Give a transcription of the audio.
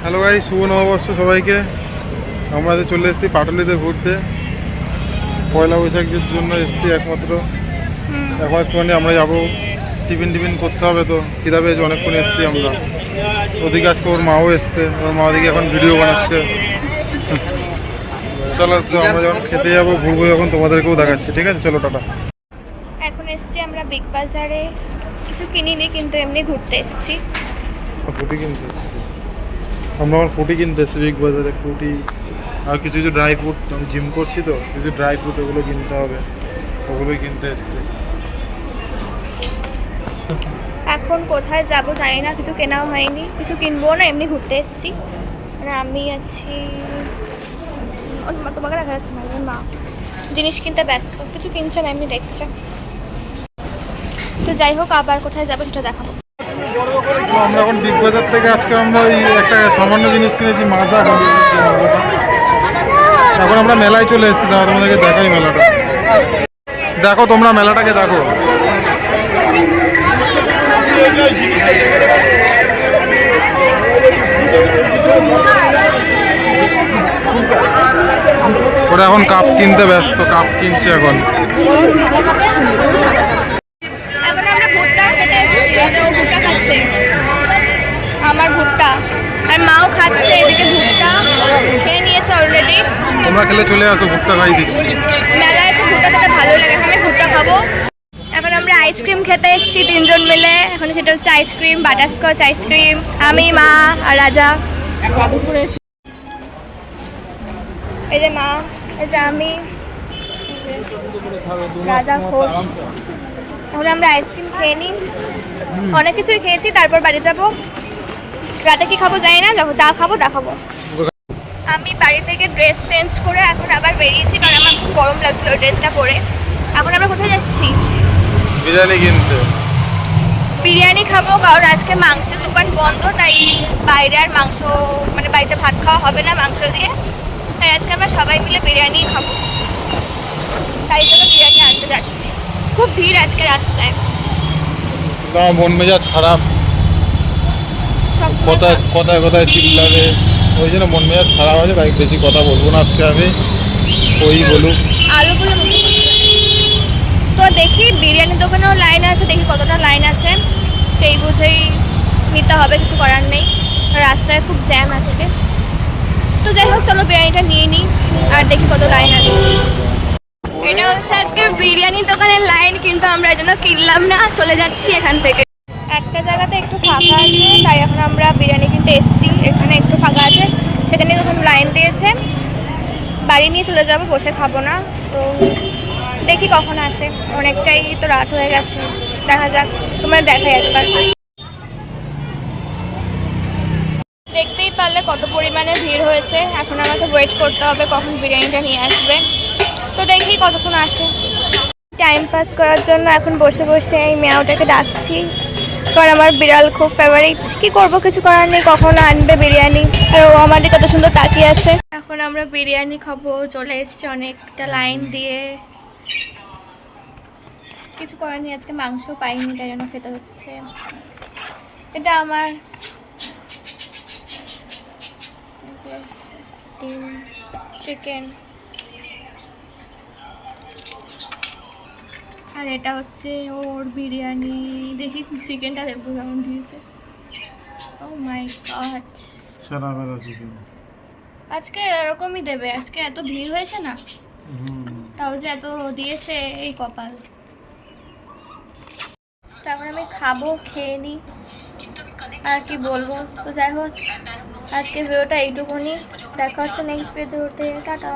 Hello ভাই, শুভ নববর্ষ সবাইকে। আমরা চলে এসেছি পাটুলিতে ঘুরতে। পয়লা বৈশাখের জন্য এসেছি একমাত্র। এখন একটুখানি আমরা যাবো, টিফিন করতে হবে, তো খিদা পেয়েছে, অনেকক্ষণ এসেছি আমরা। ওদিকে আজকে ওর মাও এসছে, ওর মা ওদিকে এখন ভিডিও বানাচ্ছে। চলো, তো আমরা যখন খেতে যাবো, ঘুরবো যখন, তোমাদেরকেও দেখাচ্ছি, ঠিক আছে? চলো, টাটা। এখন এসছি আমরা বিগ বাজারে, কিছু কিনিনি কিন্তু এমনি ঘুরতে এসছি। ফুটি কিনতে এসেছি আমরা, আমার ফুটি কিনতে এসেছি বিগ বাজারে। ফুটি আর কিছু কিছু ড্রাই ফ্রুট, আমি জিম করছি তো, কিছু ড্রাই ফ্রুট ওগুলো কিনতে হবে, ওগুলোই কিনতে এসেছি। এখন কোথায় যাব জানি না, কিছু কেনাও হয়নি, কিছু কিনবো না, এমনি ঘুরতে এসছি। আর আমি আছি, তোমাকে দেখা যাচ্ছে না, আমার মা জিনিস কিনতে ব্যস্ত, কিছু কিনছে না, এমনি দেখছে। তো যাই হোক, আবার কোথায় যাবো সেটা দেখাবো। তো আমরা এখন বিগ বাজার থেকে আজকে আমরা ওই একটা সামান্য জিনিস কিনেছি, মাজা। এখন আমরা মেলায় চলে এসেছি, তাহলে তোমাদেরকে দেখাই মেলাটা। দেখো, তোমরা মেলাটাকে দেখো। ওরা এখন কাপ কিনতে ব্যস্ত, কাপ কিনছে এখন। এখন আমরা ভুট্টা খেতে এসেছি, ও ভুট্টা খাচ্ছে, আমার ভুট্টা, আর মাও খাচ্ছে এদিকে ভুট্টা, খেয়ে নিয়েছে অলরেডি। তোমরা খেলে চলে আসো, ভুট্টা খাই দিচ্ছি। মেলায় এসে ভুট্টা খেতে ভালো লাগে, আমি ভুট্টা খাবো। এখন আমরা আইসক্রিম খেতে এসেছি 3 জন মিলে। এখন সেটা হচ্ছে আইসক্রিম, বাটারস্কচ আইসক্রিম, আমি, মা আর রাজা। এই যে মা, এই যে আমি, রাজা ঘোষ। এখন আমরা আইসক্রিম খেয়ে নিই, অনেক কিছুই খেয়েছি, তারপর বাড়ি যাবো। রাতে কি খাবো জানি না, যা খাবো দেখাবো। আমি বাড়ি থেকে ড্রেস চেঞ্জ করে এখন আবার বেরিয়েছি, কারণ আমার খুব গরম লাগছিল ওই ড্রেসটা পরে। এখন আমরা কোথায় যাচ্ছি? বিরিয়ানি কিনতে। বিরিয়ানি খাবো, কারণ আজকে মাংসের দোকান বন্ধ, তাই বাইরে আর মাংস, মানে বাড়িতে ভাত খাওয়া হবে না মাংস দিয়ে, তাই আজকে আমরা সবাই মিলে বিরিয়ানি খাবো। তাই জন্য বিরিয়ানি আনতে যাচ্ছি। খুব ভিড় আজকে রাস্তায়, না, মন মেজাজ খারাপ, কথায় কথায় কথায় চিল্লাবে, ওই জন্য মন মেজাজ খারাপ আছে। তাই বেশি কথা বলবো না আজকে আমি, ওই বলুক। আলুগুলো তো দেখি, বিরিয়ানির দোকানেও লাইন আছে, দেখি কতটা লাইন আছে, সেই বুঝেই নিতে হবে, কিছু করার নেই। রাস্তায় খুব জ্যাম আজকে। তো যাই হোক, চলো বিরিয়ানিটা নিয়ে নিই আর দেখি কত লাইন আছে। এটা হচ্ছে আজকে বিরিয়ানির দোকানের লাইন, কিন্তু আমরা এই জন্য কিনলাম না, চলে যাচ্ছি এখান থেকে। একটা জায়গাতে একটু ফাঁকা আছে, তাই এখন আমরা বিরিয়ানি কিনতে এসেছি। এখানে একটু ফাঁকা আছে, সেখানে যখন লাইন দিয়েছে, বাড়ি নিয়ে চলে যাবো, বসে খাবো না। তো দেখি কখন আসে, অনেকটাই তো রাত হয়ে গেছে, দেখা যাক, তোমার দেখাই একবার। দেখতেই পারলে কত পরিমাণে ভিড় হয়েছে। এখন আমাকে ওয়েট করতে হবে কখন বিরিয়ানিটা নিয়ে আসবে, তো দেখি কতক্ষণ আসে। টাইম পাস করার জন্য এখন বসে বসে এই মেয়াওটাকে ডাকছি, কারণ আমার বিড়াল খুব ফেভারিট। কি করব, কিছু করার নেই, কখন আনবে বিরিয়ানি, আর ও আমাদের কত সুন্দর তাকিয়ে আছে। এখন আমরা বিরিয়ানি খাবো, চলে এসেছি অনেকটা লাইন দিয়ে, কিছু করার নেই, আজকে মাংস পাইনি, তাই জন্য খেতে হচ্ছে। এটা আমার চিকেন, আর এটা হচ্ছে ওর বিরিয়ানি। দেখি চিকেনটা দেখবো কেমন দিয়েছে। ও মাই গড, সারা বেলা চিকেন। আজকে এরকমই দেবে, আজকে এত ভিড় হয়েছে না, তাও যে এত দিয়েছে, এই কপাল। তারপর আমি খাবো, খেয়ে নিই, আর কি বলবো। তো যাই হোক, আজকে ভিডিওটা এইটুকুনি, দেখা হচ্ছে নেক্সট ভিডিওতে, টাটা।